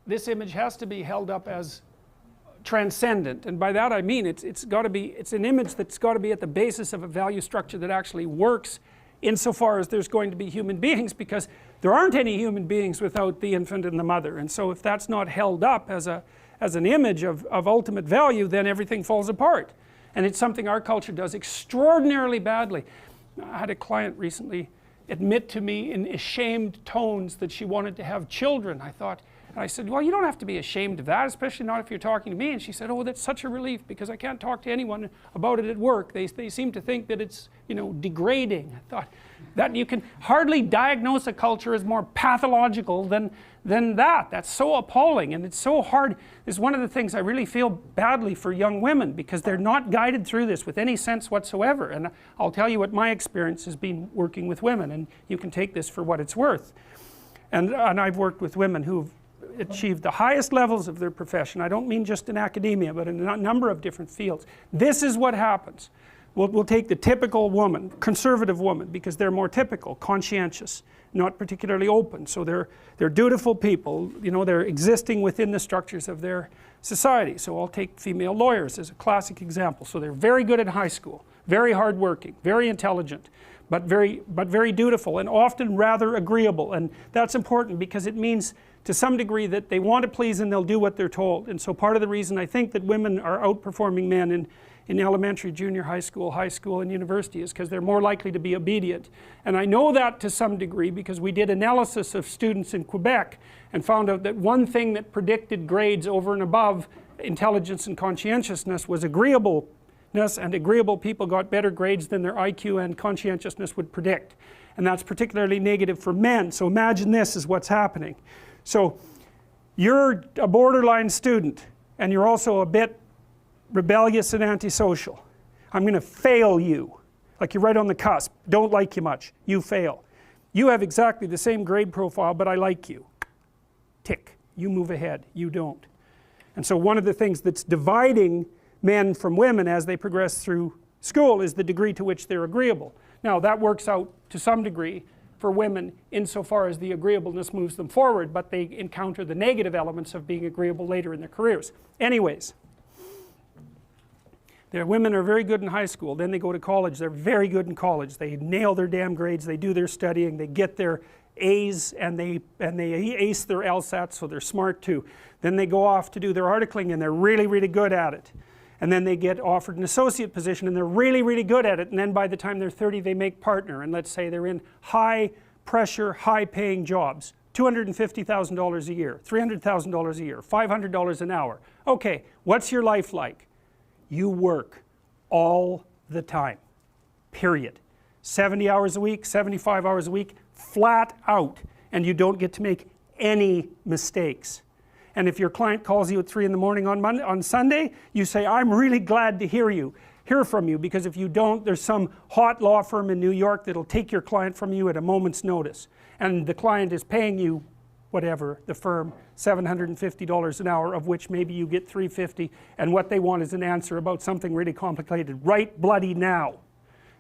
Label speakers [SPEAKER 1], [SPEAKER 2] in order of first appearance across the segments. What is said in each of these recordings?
[SPEAKER 1] this image has to be held up as transcendent, and by that I mean it's got to be, it's an image that's got to be at the basis of a value structure that actually works insofar as there's going to be human beings, because there aren't any human beings without the infant and the mother. And so if that's not held up as an image of ultimate value, then everything falls apart. And it's something our culture does extraordinarily badly. I had a client recently admit to me in ashamed tones that she wanted to have children. I said, well, you don't have to be ashamed of that, especially not if you're talking to me. And she said, oh, that's such a relief, because I can't talk to anyone about it at work. They seem to think that it's, you know, degrading. I thought that you can hardly diagnose a culture as more pathological than that. That's so appalling, and it's so hard. It's one of the things I really feel badly for young women, because they're not guided through this with any sense whatsoever. And I'll tell you what my experience has been working with women, and you can take this for what it's worth. And I've worked with women who've achieved the highest levels of their profession. I don't mean just in academia, but in a number of different fields. This is what happens. We'll take the typical woman, conservative woman, because they're more typical, conscientious, not particularly open. So they're dutiful people, you know, they're existing within the structures of their society. So I'll take female lawyers as a classic example. So they're very good at high school, very hardworking, very intelligent, but very dutiful, and often rather agreeable. And that's important, because it means to some degree that they want to please and they'll do what they're told. And so part of the reason I think that women are outperforming men in elementary, junior high school, and university is because they're more likely to be obedient. And I know that to some degree because we did analysis of students in Quebec and found out that one thing that predicted grades over and above intelligence and conscientiousness was agreeableness, and agreeable people got better grades than their IQ and conscientiousness would predict. And that's particularly negative for men. So imagine this is what's happening. So you're a borderline student, and you're also a bit rebellious and antisocial. I'm going to fail you. Like, you're right on the cusp. Don't like you much. You fail. You have exactly the same grade profile, but I like you. Tick. You move ahead. You don't. And so one of the things that's dividing men from women as they progress through school is the degree to which they're agreeable. Now that works out to some degree for women insofar as the agreeableness moves them forward, but they encounter the negative elements of being agreeable later in their careers. Anyways, their women are very good in high school, then they go to college, they're very good in college, they nail their damn grades, they do their studying, they get their A's, and they ace their LSATs, so they're smart too. Then they go off to do their articling, and they're really, really good at it. And then they get offered an associate position, and they're really, really good at it. And then by the time they're 30, they make partner. And let's say they're in high pressure, high paying jobs. $250,000 a year, $300,000 a year, $500 an hour. Okay, what's your life like? You work all the time, period. 70 hours a week, 75 hours a week, flat out. And you don't get to make any mistakes. And if your client calls you at 3 in the morning on Sunday, you say, I'm really glad to hear from you, because if you don't, there's some hot law firm in New York that'll take your client from you at a moment's notice. And the client is paying you, whatever, the firm, $750 an hour, of which maybe you get $350, and what they want is an answer about something really complicated, right bloody now.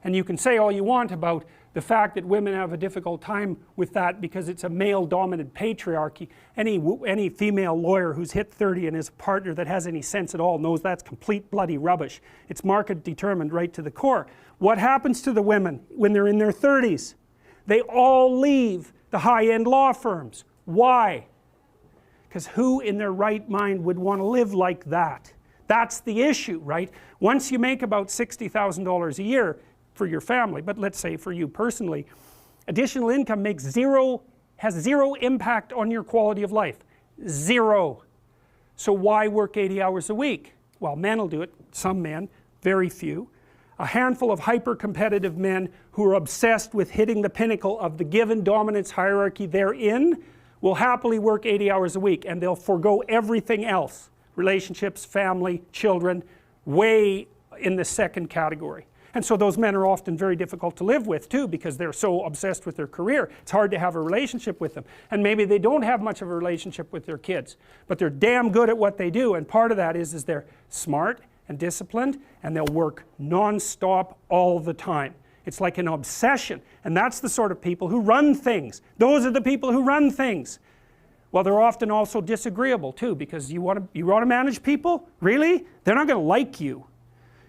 [SPEAKER 1] And you can say all you want about the fact that women have a difficult time with that because it's a male-dominant patriarchy. Any female lawyer who's hit 30 and is a partner that has any sense at all knows that's complete bloody rubbish. It's market determined right to the core. What happens to the women when they're in their 30s? They all leave the high-end law firms. Why? Because who in their right mind would want to live like that? That's the issue, right? Once you make about $60,000 a year for your family, but let's say for you personally, additional income has zero impact on your quality of life. Zero. So why work 80 hours a week? Well, men will do it, some men, very few. A handful of hyper-competitive men who are obsessed with hitting the pinnacle of the given dominance hierarchy they're in will happily work 80 hours a week, and they'll forego everything else. Relationships, family, children, way in the second category. And so those men are often very difficult to live with too, because they're so obsessed with their career. It's hard to have a relationship with them. And maybe they don't have much of a relationship with their kids, but they're damn good at what they do. And part of that is they're smart and disciplined, and they'll work non-stop all the time. It's like an obsession. And that's the sort of people who run things. Those are the people who run things. Well, they're often also disagreeable too, because you want to manage people? Really? They're not going to like you.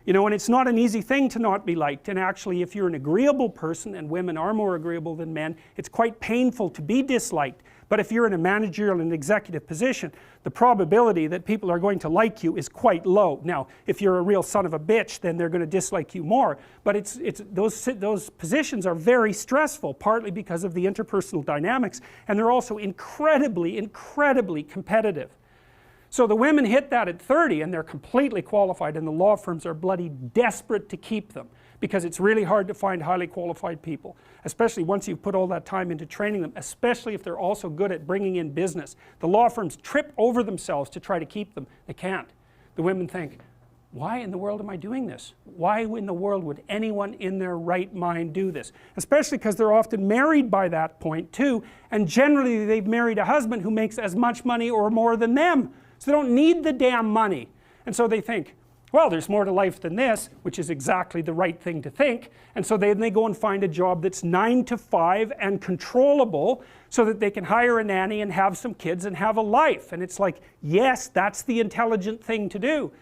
[SPEAKER 1] You know, and it's not an easy thing to not be liked, and actually if you're an agreeable person, and women are more agreeable than men, it's quite painful to be disliked. But if you're in a managerial and executive position, the probability that people are going to like you is quite low. Now, if you're a real son of a bitch, then they're going to dislike you more. But those positions are very stressful, partly because of the interpersonal dynamics, and they're also incredibly, incredibly competitive. So the women hit that at 30 and they're completely qualified, and the law firms are bloody desperate to keep them, because it's really hard to find highly qualified people, especially once you've put all that time into training them, especially if they're also good at bringing in business. The law firms trip over themselves to try to keep them. They can't. The women think, why in the world am I doing this? Why in the world would anyone in their right mind do this? Especially because they're often married by that point too, and generally they've married a husband who makes as much money or more than them. So they don't need the damn money. And so they think, well, there's more to life than this, which is exactly the right thing to think. And so then they go and find a job that's 9 to 5 and controllable, so that they can hire a nanny and have some kids and have a life. And it's like, yes, that's the intelligent thing to do.